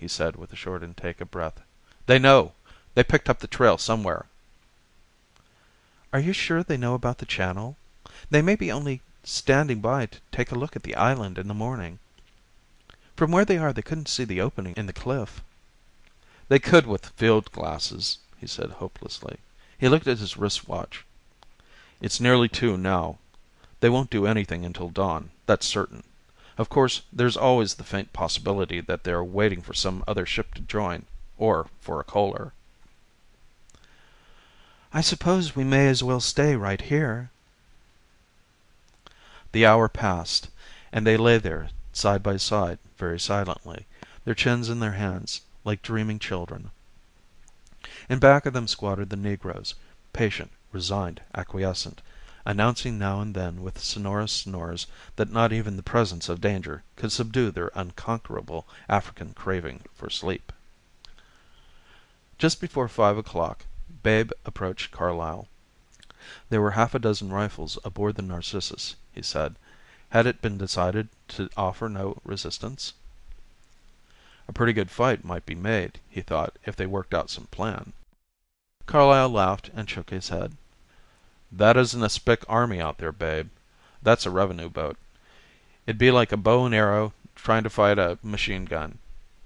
he said with a short intake of breath. "They know. They picked up the trail somewhere." "Are you sure they know about the channel? They may be only standing by to take a look at the island in the morning. From where they are, they couldn't see the opening in the cliff." "They could with field glasses," he said hopelessly. He looked at his wristwatch. "It's nearly 2 now. They won't do anything until dawn, that's certain. Of course, there's always the faint possibility that they're waiting for some other ship to join, or for a coaler." "I suppose we may as well stay right here." The hour passed, and they lay there side by side very silently, their chins in their hands, like dreaming children. In back of them squatted the negroes, patient, resigned, acquiescent, announcing now and then with sonorous snores that not even the presence of danger could subdue their unconquerable African craving for sleep. Just before 5 o'clock, Babe approached Carlyle. There were half a dozen rifles aboard the Narcissus, he said. Had it been decided to offer no resistance? A pretty good fight might be made, he thought, if they worked out some plan. Carlyle laughed and shook his head. "That isn't a spick army out there, Babe. That's a revenue boat. It'd be like a bow and arrow trying to fight a machine gun.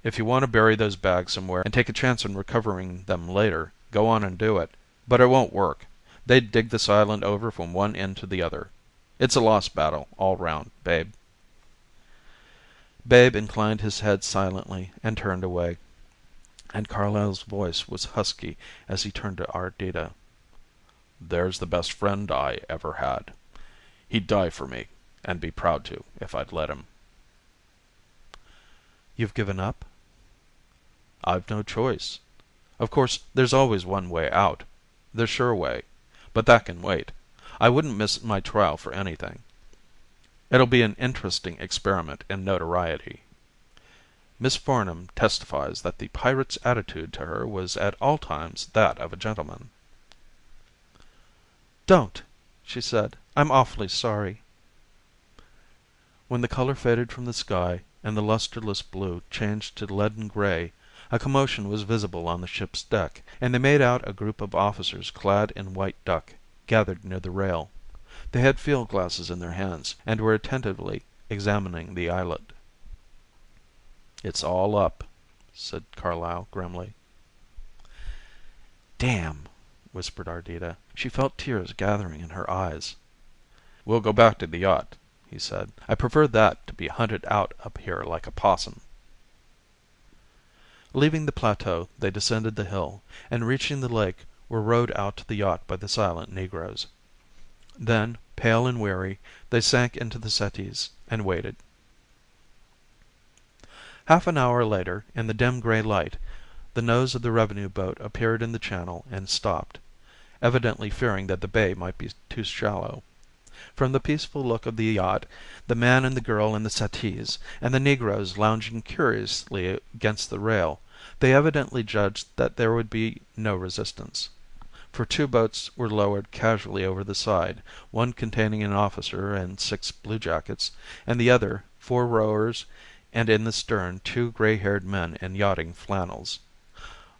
If you want to bury those bags somewhere and take a chance on recovering them later, go on and do it. But it won't work. They'd dig this island over from one end to the other. It's a lost battle, all round, Babe." Babe inclined his head silently and turned away, and Carlyle's voice was husky as he turned to Ardita. "There's the best friend I ever had. He'd die for me, and be proud to, if I'd let him." "You've given up?" "I've no choice. Of course, there's always one way out, the sure way, but that can wait. I wouldn't miss my trial for anything. It'll be an interesting experiment in notoriety. Miss Farnham testifies that the pirate's attitude to her was at all times that of a gentleman." "Don't," she said. "I'm awfully sorry." When the color faded from the sky and the lusterless blue changed to leaden gray, a commotion was visible on the ship's deck, and they made out a group of officers clad in white duck, gathered near the rail. They had field glasses in their hands, and were attentively examining the islet. "It's all up," said Carlyle grimly. "Damn," whispered Ardita. She felt tears gathering in her eyes. "We'll go back to the yacht," he said. "I prefer that to be hunted out up here like a possum." Leaving the plateau, they descended the hill, and reaching the lake were rowed out to the yacht by the silent negroes. Then, pale and weary, they sank into the settees and waited. Half an hour later, in the dim gray light, the nose of the revenue boat appeared in the channel and stopped, evidently fearing that the bay might be too shallow. From the peaceful look of the yacht, the man and the girl in the settees, and the negroes lounging curiously against the rail, they evidently judged that there would be no resistance. For 2 boats were lowered casually over the side, one containing an officer and 6 bluejackets, and the other 4 rowers, and in the stern 2 gray-haired men in yachting flannels.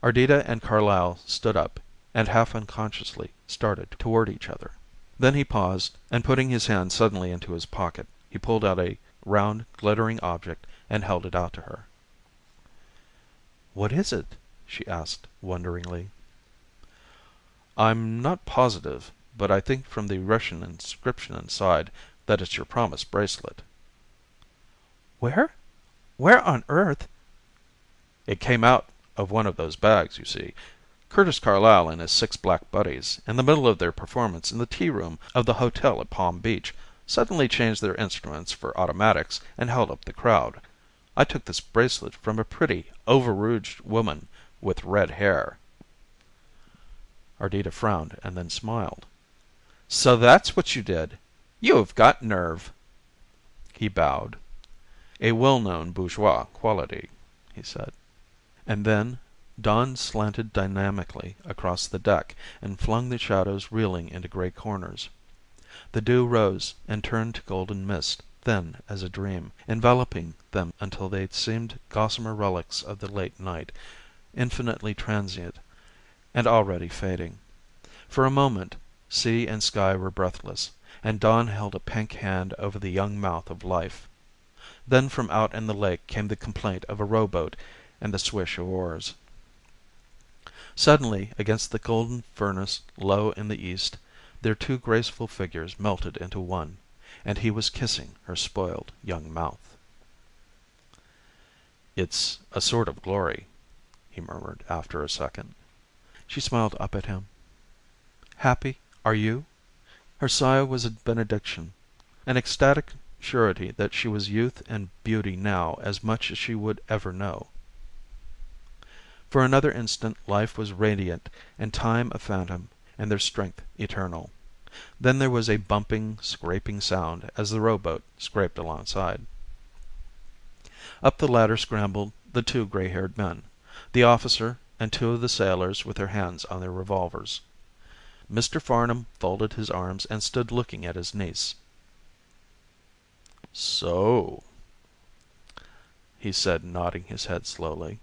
Ardita and Carlyle stood up, and half unconsciously started toward each other. Then he paused, and putting his hand suddenly into his pocket, he pulled out a round, glittering object and held it out to her. "What is it?" she asked wonderingly. "I'm not positive, but I think from the Russian inscription inside that it's your promise bracelet." "Where? Where on earth?" "It came out of one of those bags, you see. Curtis Carlyle and his 6 black buddies, in the middle of their performance in the tea room of the hotel at Palm Beach, suddenly changed their instruments for automatics and held up the crowd. I took this bracelet from a pretty, over-rouged woman with red hair." Ardita frowned and then smiled. "So that's what you did. You have got nerve." He bowed. "A well-known bourgeois quality," he said. And then dawn slanted dynamically across the deck and flung the shadows reeling into gray corners. The dew rose and turned to golden mist. thin as a dream, enveloping them until they seemed gossamer relics of the late night, infinitely transient and already fading. For a moment sea and sky were breathless, and dawn held a pink hand over the young mouth of life. Then from out in the lake came the complaint of a rowboat and the swish of oars. Suddenly, against the golden furnace low in the east, their two graceful figures melted into one, and he was kissing her spoiled young mouth. "It's a sort of glory," he murmured after a second. She smiled up at him. "Happy, are you?" Her sigh was a benediction, an ecstatic surety that she was youth and beauty now as much as she would ever know. For another instant life was radiant and time a phantom and their strength eternal. Then there was a bumping, scraping sound as the rowboat scraped alongside. Up the ladder scrambled the two gray-haired men, the officer and two of the sailors with their hands on their revolvers. Mr. Farnum folded his arms and stood looking at his niece. "So," he said, nodding his head slowly.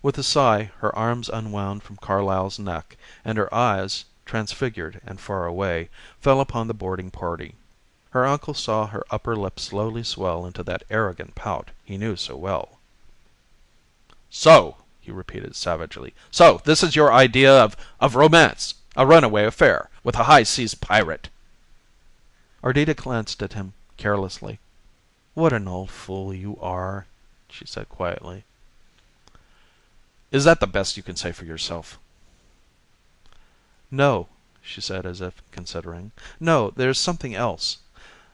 With a sigh, her arms unwound from Carlyle's neck, and her eyes, transfigured and far away, fell upon the boarding party. Her uncle saw her upper lip slowly swell into that arrogant pout he knew so well. "So," he repeated savagely, "so this is your idea of romance, a runaway affair with a high seas pirate." Ardita glanced at him carelessly. "What an old fool you are," she said quietly. "Is that the best you can say for yourself?" "No," she said, as if considering. "No, there's something else.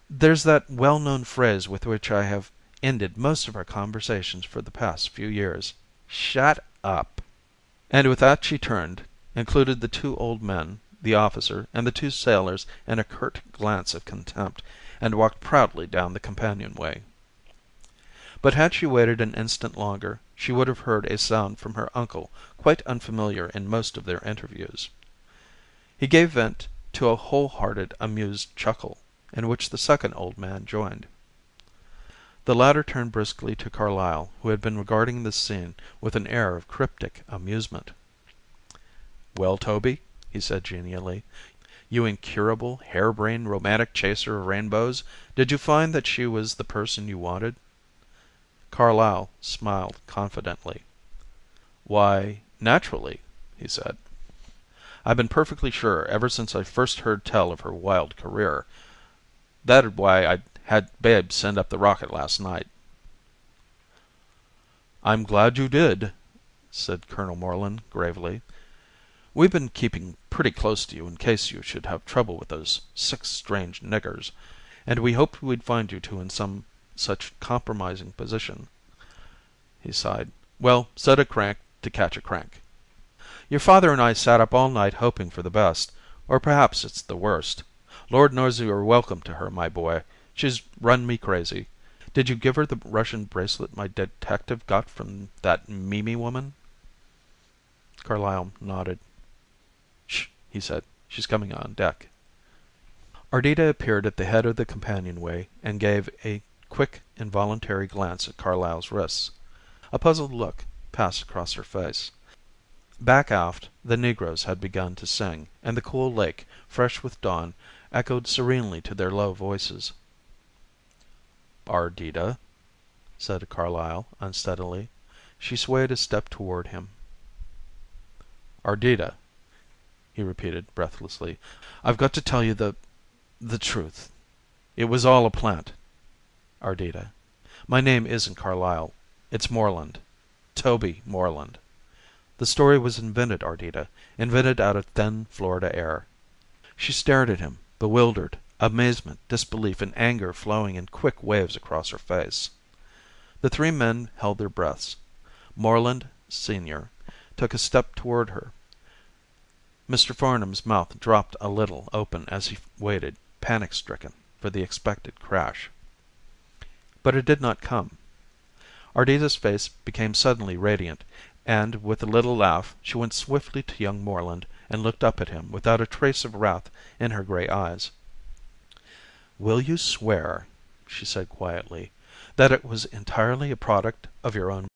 There's that well-known phrase with which I have ended most of our conversations for the past few years." "Shut up." And with that she turned, included the two old men, the officer, and the two sailors in a curt glance of contempt, and walked proudly down the companionway. But had she waited an instant longer, she would have heard a sound from her uncle quite unfamiliar in most of their interviews. He gave vent to a whole-hearted, amused chuckle, in which the second old man joined. The latter turned briskly to Carlyle, who had been regarding this scene with an air of cryptic amusement. "Well, Toby," he said genially, "you incurable, harebrained, romantic chaser of rainbows, did you find that she was the person you wanted?" Carlyle smiled confidently. "Why, naturally," he said. "I've been perfectly sure ever since I first heard tell of her wild career. That'd why I had Babe send up the rocket last night." "I'm glad you did," said Colonel Moreland gravely. "We've been keeping pretty close to you in case you should have trouble with those 6 strange niggers, and we hoped we'd find you two in some such compromising position." He sighed. "Well, set a crank to catch a crank. Your father and I sat up all night hoping for the best, or perhaps it's the worst. Lord knows you are welcome to her, my boy. She's run me crazy. Did you give her the Russian bracelet my detective got from that Mimi woman?" Carlyle nodded. "Shh," he said. "She's coming on deck." Ardita appeared at the head of the companionway and gave a quick, involuntary glance at Carlyle's wrists. A puzzled look passed across her face. Back aft, the negroes had begun to sing, and the cool lake, fresh with dawn, echoed serenely to their low voices. "Ardita," said Carlyle unsteadily. She swayed a step toward him. "Ardita," he repeated breathlessly, "I've got to tell you the truth. It was all a plant. Ardita. My name isn't Carlyle. It's Moreland. Toby Moreland. The story was invented, Ardita, invented out of thin Florida air." She stared at him, bewildered, amazement, disbelief, and anger flowing in quick waves across her face. The three men held their breaths. Moreland, Sr., took a step toward her. Mr. Farnum's mouth dropped a little open as he waited, panic-stricken, for the expected crash. But it did not come. Ardita's face became suddenly radiant, and with a little laugh she went swiftly to young Moreland and looked up at him without a trace of wrath in her gray eyes. "Will you swear," she said quietly, "that it was entirely a product of your own